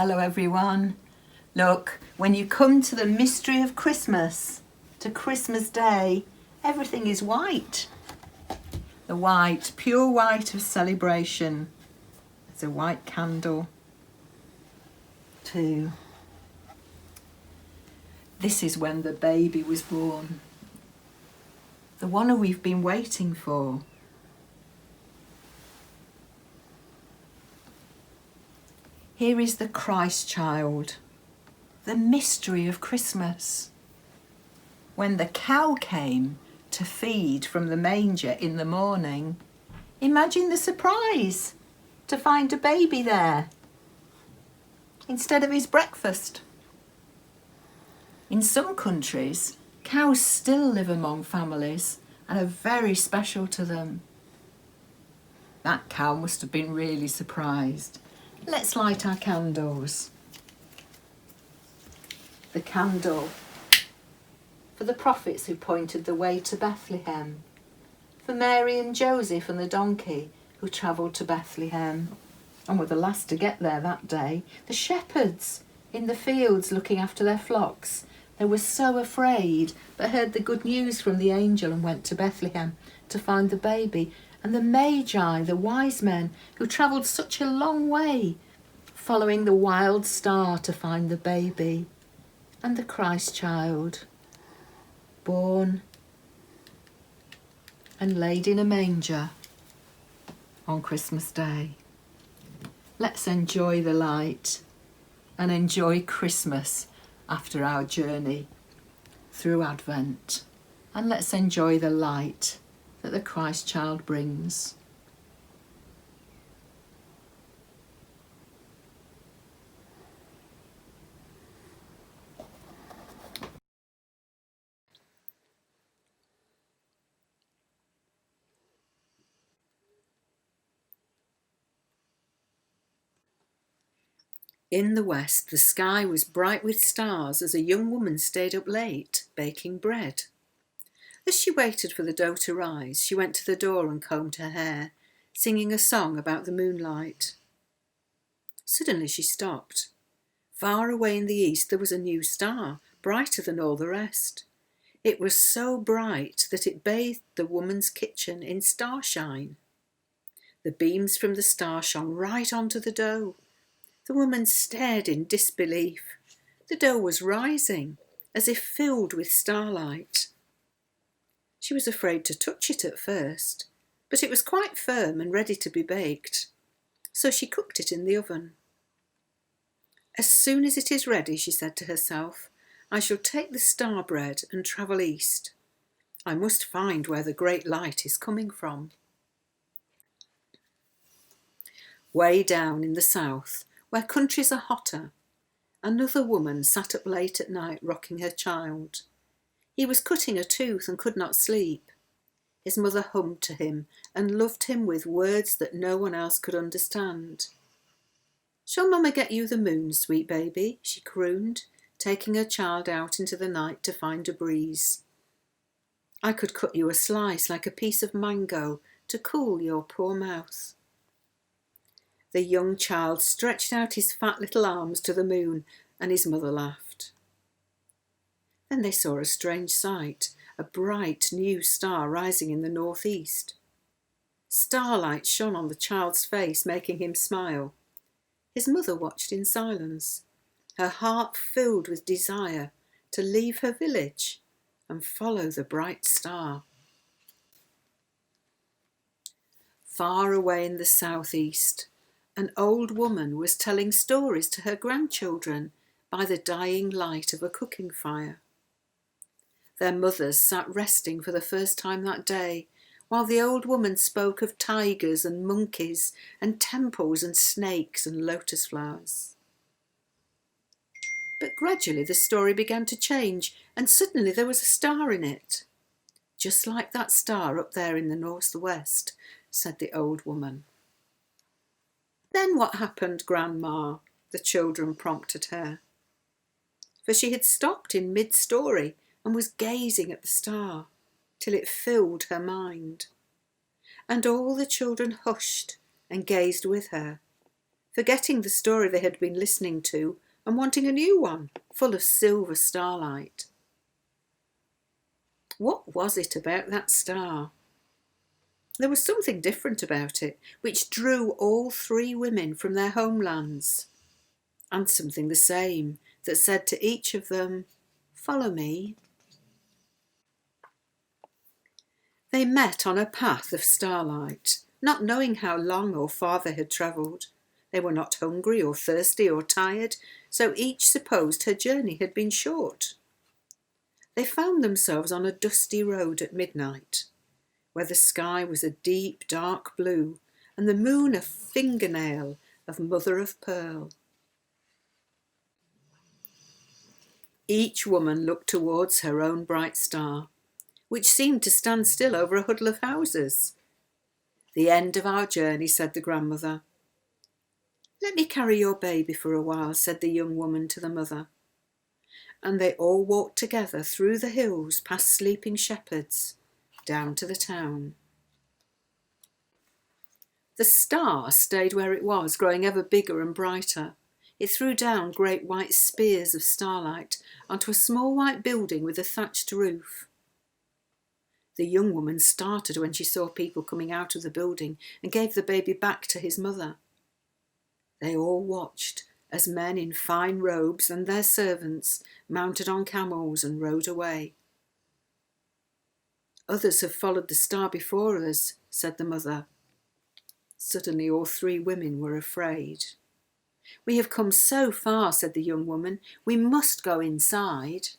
Hello everyone. Look, when you come to the mystery of Christmas, to Christmas Day, everything is white. The white, pure white of celebration. There's a white candle too. This is when the baby was born. The one who we've been waiting for. Here is the Christ child, the mystery of Christmas. When the cow came to feed from the manger in the morning, imagine the surprise to find a baby there instead of his breakfast. In some countries, cows still live among families and are very special to them. That cow must have been really surprised. Let's light our candles. The candle for the prophets who pointed the way to Bethlehem, for Mary and Joseph and the donkey who travelled to Bethlehem and were the last to get there that day, the shepherds in the fields looking after their flocks. They were so afraid but heard the good news from the angel and went to Bethlehem to find the baby. And the Magi, the wise men who travelled such a long way, following the wild star to find the baby. And the Christ child, born and laid in a manger on Christmas Day. Let's enjoy the light and enjoy Christmas after our journey through Advent. And let's enjoy the light that the Christ child brings. In the west, the sky was bright with stars as a young woman stayed up late, baking bread. As she waited for the dough to rise, she went to the door and combed her hair, singing a song about the moonlight. Suddenly she stopped. Far away in the east there was a new star, brighter than all the rest. It was so bright that it bathed the woman's kitchen in starshine. The beams from the star shone right onto the dough. The woman stared in disbelief. The dough was rising, as if filled with starlight. She was afraid to touch it at first, but it was quite firm and ready to be baked, so she cooked it in the oven. As soon as it is ready, she said to herself, I shall take the star bread and travel east. I must find where the great light is coming from. Way down in the south, where countries are hotter, another woman sat up late at night rocking her child. He was cutting a tooth and could not sleep. His mother hummed to him and loved him with words that no one else could understand. Shall Mama get you the moon, sweet baby? She crooned, taking her child out into the night to find a breeze. I could cut you a slice like a piece of mango to cool your poor mouth. The young child stretched out his fat little arms to the moon, and his mother laughed. Then they saw a strange sight, a bright new star rising in the northeast. Starlight shone on the child's face, making him smile. His mother watched in silence, her heart filled with desire to leave her village and follow the bright star. Far away in the southeast, an old woman was telling stories to her grandchildren by the dying light of a cooking fire. Their mothers sat resting for the first time that day, while the old woman spoke of tigers and monkeys and temples and snakes and lotus flowers. But gradually the story began to change, and suddenly there was a star in it. Just like that star up there in the northwest, said the old woman. Then what happened, Grandma? The children prompted her. For she had stopped in mid-story and was gazing at the star till it filled her mind. And all the children hushed and gazed with her, forgetting the story they had been listening to and wanting a new one, full of silver starlight. What was it about that star? There was something different about it, which drew all three women from their homelands, and something the same that said to each of them, "Follow me." They met on a path of starlight, not knowing how long or far they had travelled. They were not hungry or thirsty or tired, so each supposed her journey had been short. They found themselves on a dusty road at midnight, where the sky was a deep dark blue and the moon a fingernail of mother of pearl. Each woman looked towards her own bright star, which seemed to stand still over a huddle of houses. "The end of our journey," said the grandmother. "Let me carry your baby for a while," said the young woman to the mother. And they all walked together through the hills, past sleeping shepherds, down to the town. The star stayed where it was, growing ever bigger and brighter. It threw down great white spears of starlight onto a small white building with a thatched roof. The young woman started when she saw people coming out of the building and gave the baby back to his mother. They all watched as men in fine robes and their servants mounted on camels and rode away. "Others have followed the star before us," said the mother. Suddenly all three women were afraid. "We have come so far," said the young woman. "We must go inside."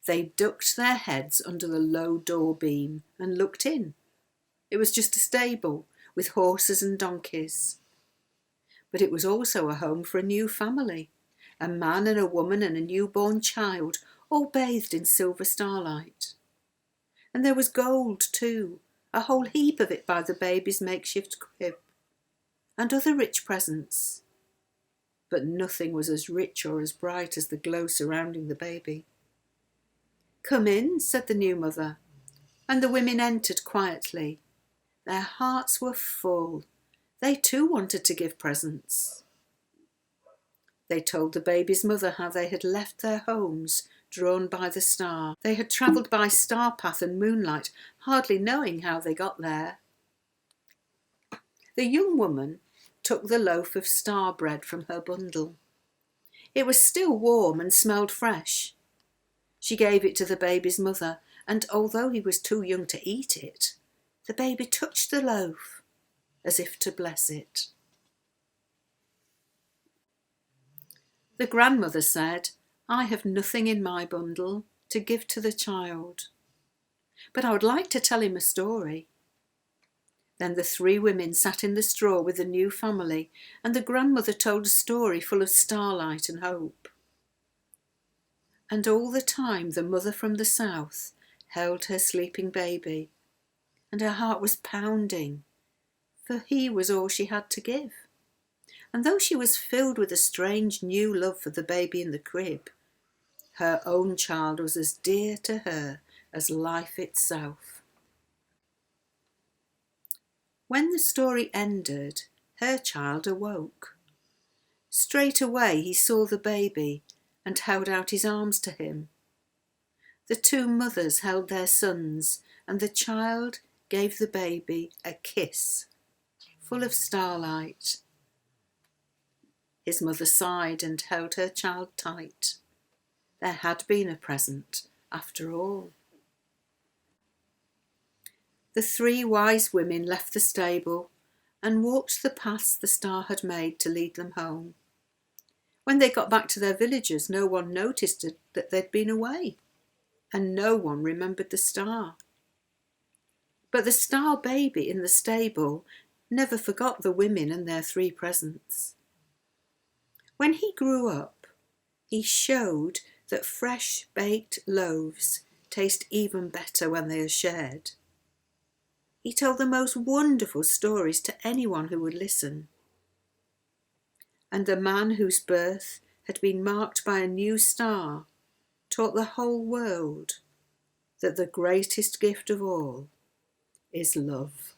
They ducked their heads under the low door beam and looked in. It was just a stable with horses and donkeys. But it was also a home for a new family, a man and a woman and a newborn child, all bathed in silver starlight. And there was gold too, a whole heap of it by the baby's makeshift crib, and other rich presents. But nothing was as rich or as bright as the glow surrounding the baby. "Come in," said the new mother, and the women entered quietly. Their hearts were full. They too wanted to give presents. They told the baby's mother how they had left their homes, drawn by the star. They had travelled by star path and moonlight, hardly knowing how they got there. The young woman took the loaf of star bread from her bundle. It was still warm and smelled fresh. She gave it to the baby's mother, and although he was too young to eat it, the baby touched the loaf as if to bless it. The grandmother said, "I have nothing in my bundle to give to the child, but I would like to tell him a story." Then the three women sat in the straw with the new family, and the grandmother told a story full of starlight and hope. And all the time the mother from the south held her sleeping baby, and her heart was pounding, for he was all she had to give. And though she was filled with a strange new love for the baby in the crib, her own child was as dear to her as life itself. When the story ended, her child awoke. Straight away he saw the baby and held out his arms to him. The two mothers held their sons, and the child gave the baby a kiss, full of starlight. His mother sighed and held her child tight. There had been a present, after all. The three wise women left the stable and walked the paths the star had made to lead them home. When they got back to their villages, no one noticed that they'd been away, and no one remembered the star. But the star baby in the stable never forgot the women and their three presents. When he grew up, he showed that fresh baked loaves taste even better when they are shared. He told the most wonderful stories to anyone who would listen. And the man whose birth had been marked by a new star taught the whole world that the greatest gift of all is love.